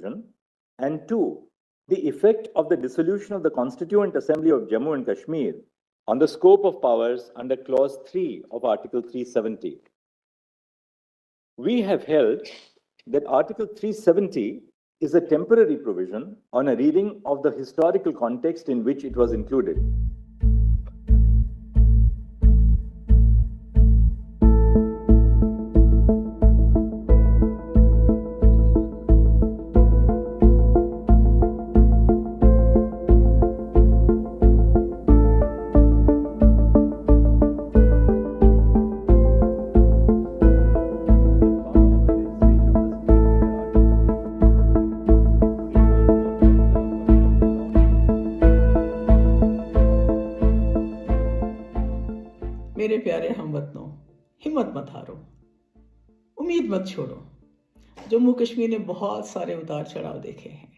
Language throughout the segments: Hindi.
provision, and 2, the effect of the dissolution of the Constituent Assembly of Jammu and Kashmir on the scope of powers under Clause 3 of Article 370. We have held that Article 370 is a temporary provision on a reading of the historical context in which it was included. मेरे प्यारे हमवतनों, हिम्मत मत हारो, उम्मीद मत छोड़ो। जम्मू कश्मीर ने बहुत सारे उतार चढ़ाव देखे हैं।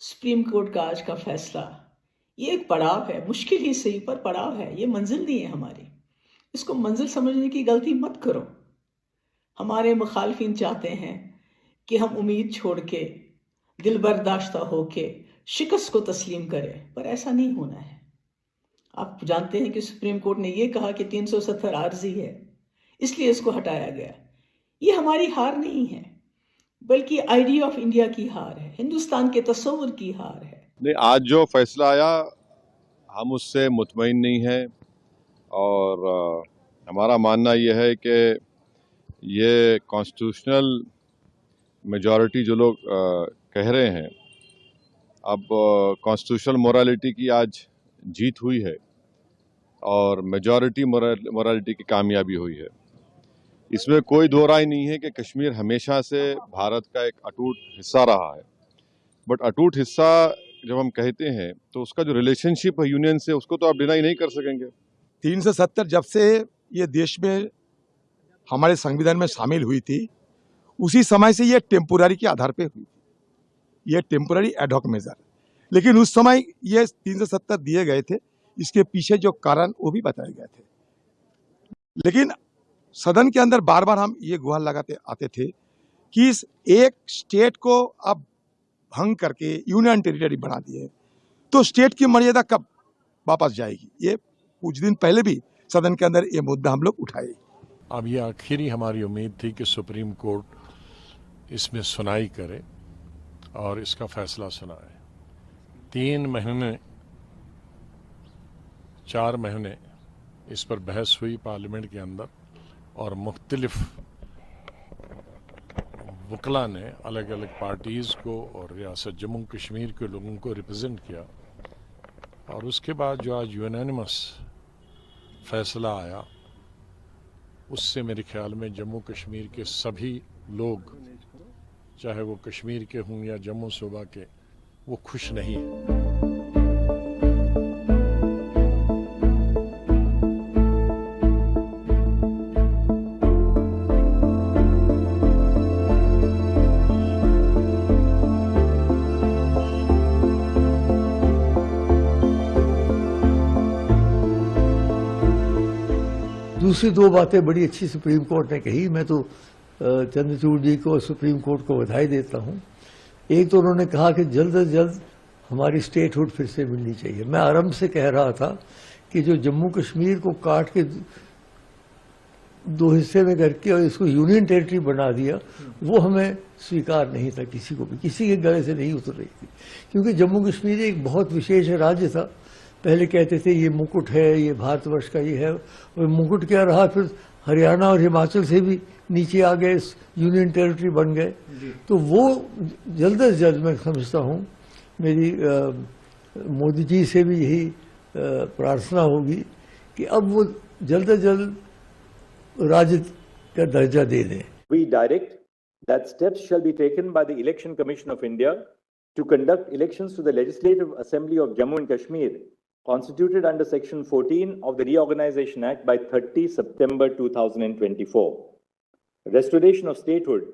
सुप्रीम कोर्ट का आज का फैसला ये एक पड़ाव है, मुश्किल ही सही पर पड़ाव है। ये मंजिल नहीं है हमारी। इसको मंजिल समझने की गलती मत करो। हमारे मुखालफिन चाहते हैं कि हम उम्मीद छोड़ के, दिल बर्दाश्ता होके शिकस्त को तस्लीम करें, पर ऐसा नहीं होना है। आप जानते हैं कि सुप्रीम कोर्ट ने यह कहा कि 370 आर्जी है, इसलिए इसको हटाया गया। ये हमारी हार नहीं है, बल्कि आइडिया ऑफ इंडिया की हार है, हिंदुस्तान के तस्वुर की हार है। नहीं, आज जो फैसला आया हम उससे मुतमईन नहीं है और हमारा मानना यह है कि ये कॉन्स्टिट्यूशनल मेजॉरिटी जो लोग कह रहे हैं, अब कॉन्स्टिट्यूशनल मोरालिटी की आज जीत हुई है और मेजॉरिटी मोरालिटी की कामयाबी हुई है। इसमें कोई दो राय नहीं है कि कश्मीर हमेशा से भारत का एक अटूट हिस्सा रहा है। बट अटूट हिस्सा जब हम कहते हैं तो उसका जो रिलेशनशिप है यूनियन से, उसको तो आप डिनाई नहीं कर सकेंगे। 370 जब से ये देश में हमारे संविधान में शामिल हुई थी, उसी समय से ये टेम्पोररी के आधार पे हुई थी। ये टेम्पोररी एडहॉक मेजर, लेकिन उस समय ये 370 दिए गए थे। इसके पीछे जो कारण वो भी बताए गए थे। लेकिन सदन के अंदर बार बार हम ये गुहार लगाते आते थे कि इस एक स्टेट को अब भंग करके यूनियन टेरिटरी बना दिए तो स्टेट की मर्यादा कब वापस जाएगी। ये कुछ दिन पहले भी सदन के अंदर ये मुद्दा हम लोग उठाए। अब ये आखिरी हमारी उम्मीद थी कि सुप्रीम कोर्ट इसमें सुनाई करे और इसका फैसला सुनाए। 3 महीने 4 महीने इस पर बहस हुई पार्लियामेंट के अंदर और मुख्तलिफ वकला ने अलग अलग पार्टीज़ को और रियासत जम्मू कश्मीर के लोगों को रिप्रेजेंट किया। और उसके बाद जो आज यूनानिमस फैसला आया, उससे मेरे ख्याल में जम्मू कश्मीर के सभी लोग, चाहे वो कश्मीर के हों या जम्मू सूबा के, वो खुश नहीं है। दूसरी 2 बातें बड़ी अच्छी सुप्रीम कोर्ट ने कही। मैं तो चंद्रचूड़ जी को, सुप्रीम कोर्ट को बधाई देता हूं। एक तो उन्होंने कहा कि जल्द से जल्द हमारी स्टेटहुड फिर से मिलनी चाहिए। मैं आरंभ से कह रहा था कि जो जम्मू कश्मीर को काट के 2 हिस्से में करके और इसको यूनियन टेरिटरी बना दिया, वो हमें स्वीकार नहीं था, किसी को भी, किसी के गले से नहीं उतर रही थी। क्योंकि जम्मू कश्मीर एक बहुत विशेष राज्य था। पहले कहते थे ये मुकुट है, ये भारतवर्ष का ये है, और मुकुट क्या रहा, फिर हरियाणा और हिमाचल से भी नीचे आ गए, यूनियन टेरिटरी बन गए। तो वो जल्द से जल्द, मैं समझता हूँ, मेरी मोदी जी से भी यही प्रार्थना होगी कि अब वो जल्द से जल्द राज्य का दर्जा दे दें। We direct that steps shall be taken by the Election Commission of India to conduct elections to the Legislative Assembly of Jammu and Kashmir, constituted under Section 14 of the Reorganization Act by 30 September 2024. Restoration of statehood